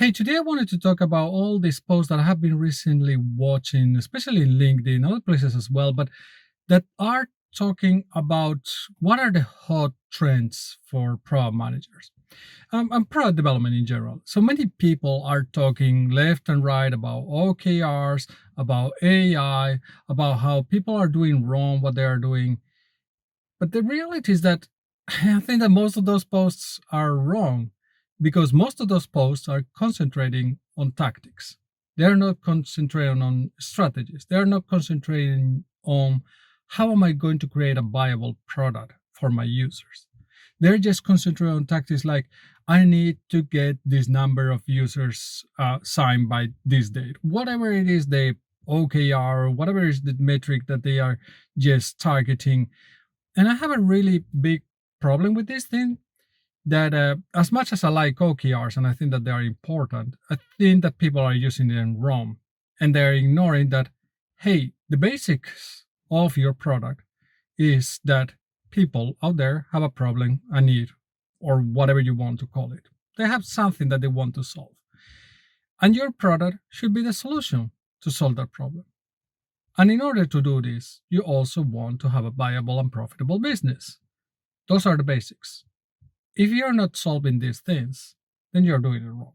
Hey, today I wanted to talk about all these posts that I have been recently watching, especially in LinkedIn, other places as well, but that are talking about what are the hot trends for product managers and product development in general. So many people are talking left and right about OKRs, about AI, about how people are doing wrong what they are doing. But the reality is that I think that most of those posts are wrong because most of those posts are concentrating on tactics. They're not concentrating on strategies. They're not concentrating on how am I going to create a viable product for my users. They're just concentrating on tactics like I need to get this number of users signed by this date. Whatever it is, the OKR or whatever is the metric that they are just targeting, and I have a really big problem with this thing that as much as I like OKRs and I think that they are important, I think that people are using them wrong. And they're ignoring that, hey, the basics of your product is that people out there have a problem, a need, or whatever you want to call it. They have something that they want to solve. And your product should be the solution to solve that problem. And in order to do this, you also want to have a viable and profitable business. Those are the basics. If you're not solving these things, then you're doing it wrong.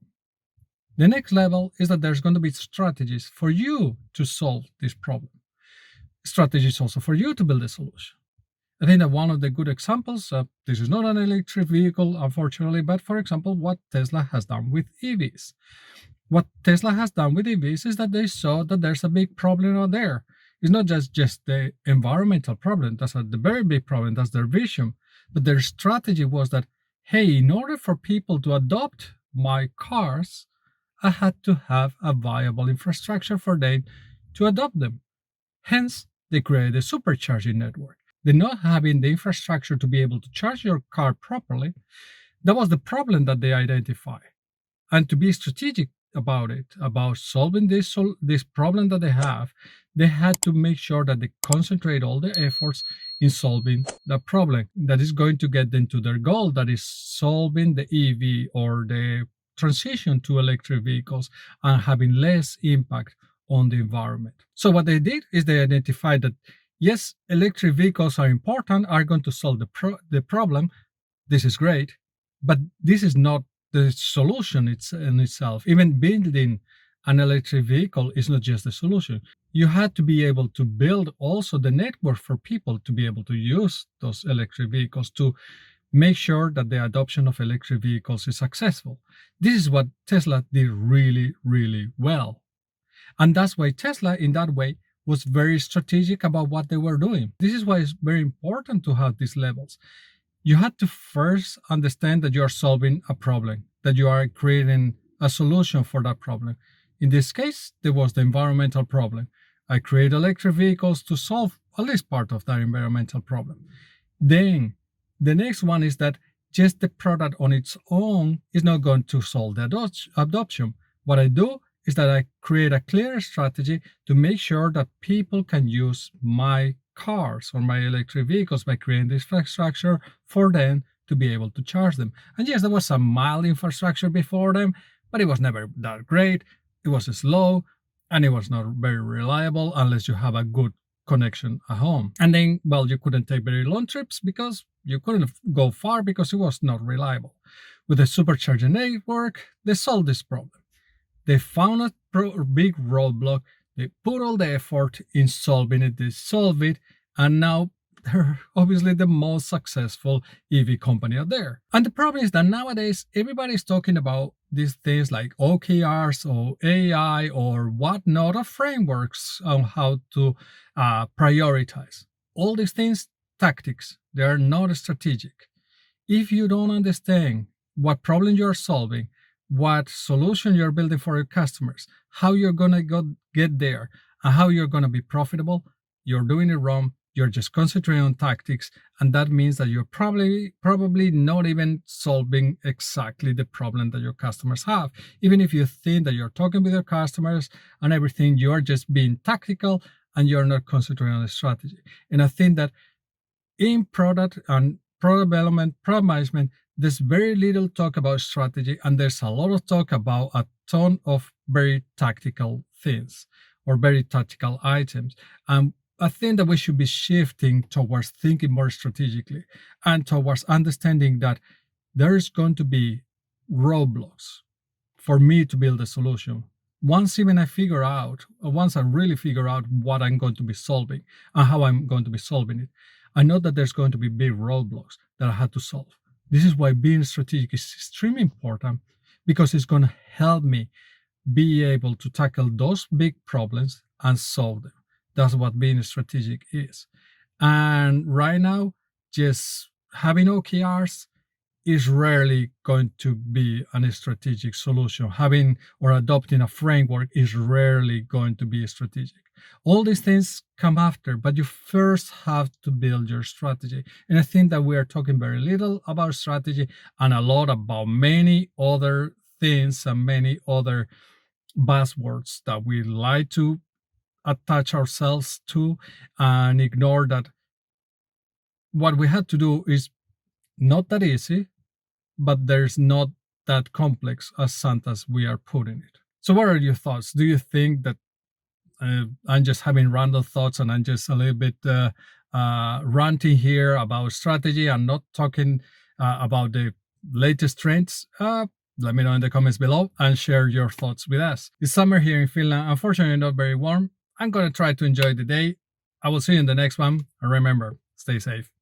The next level is that there's going to be strategies for you to solve this problem. Strategies also for you to build a solution. I think that one of the good examples, this is not an electric vehicle, unfortunately, but for example, what Tesla has done with EVs. What Tesla has done with EVs is that they saw that there's a big problem out there. It's not just the environmental problem. That's the very big problem. That's their vision. But their strategy was that, hey, in order for people to adopt my cars, I had to have a viable infrastructure for them to adopt them. Hence, they created a supercharging network. They're not having the infrastructure to be able to charge your car properly. That was the problem that they identified. And to be strategic about it, about solving this problem that they had to make sure that they concentrate all their efforts in solving the problem that is going to get them to their goal, that is solving the EV or the transition to electric vehicles and having less impact on the environment. So what they did is they identified that yes, electric vehicles are important, are going to solve the problem. This is great, but this is not the solution in itself. Even building an electric vehicle is not just the solution. You had to be able to build also the network for people to be able to use those electric vehicles to make sure that the adoption of electric vehicles is successful. This is what Tesla did really, really well. And that's why Tesla, in that way, was very strategic about what they were doing. This is why it's very important to have these levels. You had to first understand that you are solving a problem, that you are creating a solution for that problem. In this case, there was the environmental problem. I create electric vehicles to solve at least part of that environmental problem. Then the next one is that just the product on its own is not going to solve the adoption. What I do is that I create a clear strategy to make sure that people can use my cars or my electric vehicles by creating the infrastructure for them to be able to charge them. And yes, there was some mild infrastructure before them, but it was never that great. It was slow and it was not very reliable unless you have a good connection at home. And then, well, you couldn't take very long trips because you couldn't go far because it was not reliable. With the supercharger network, they solved this problem. They found a big roadblock. They put all the effort in solving it. They solved it. And now they're obviously the most successful EV company out there. And the problem is that nowadays, everybody's talking about these things like OKRs or AI or whatnot, or frameworks on how to prioritize. All these things, tactics, they are not strategic. If you don't understand what problem you're solving, what solution you're building for your customers, how you're going to get there, and how you're going to be profitable, you're doing it wrong. You're just concentrating on tactics, and that means that you're probably not even solving exactly the problem that your customers have. Even if you think that you're talking with your customers and everything, you are just being tactical and you're not concentrating on the strategy. And I think that in product and product development, product management, there's very little talk about strategy, and there's a lot of talk about a ton of very tactical things or very tactical items. And I think that we should be shifting towards thinking more strategically and towards understanding that there's going to be roadblocks for me to build a solution. Once I really figure out what I'm going to be solving and how I'm going to be solving it, I know that there's going to be big roadblocks that I have to solve. This is why being strategic is extremely important, because it's going to help me be able to tackle those big problems and solve them. That's what being strategic is. And right now, just having OKRs is rarely going to be a strategic solution. Having or adopting a framework is rarely going to be strategic. All these things come after, but you first have to build your strategy. And I think that we are talking very little about strategy and a lot about many other things and many other buzzwords that we like to attach ourselves to, and ignore that what we had to do is not that easy, but there's not that complex as Santa's we are putting it. So, what are your thoughts? Do you think that I'm just having random thoughts and I'm just a little bit ranting here about strategy and not talking about the latest trends? Let me know in the comments below and share your thoughts with us. It's summer here in Finland. Unfortunately, not very warm. I'm going to try to enjoy the day. I will see you in the next one. And remember, stay safe.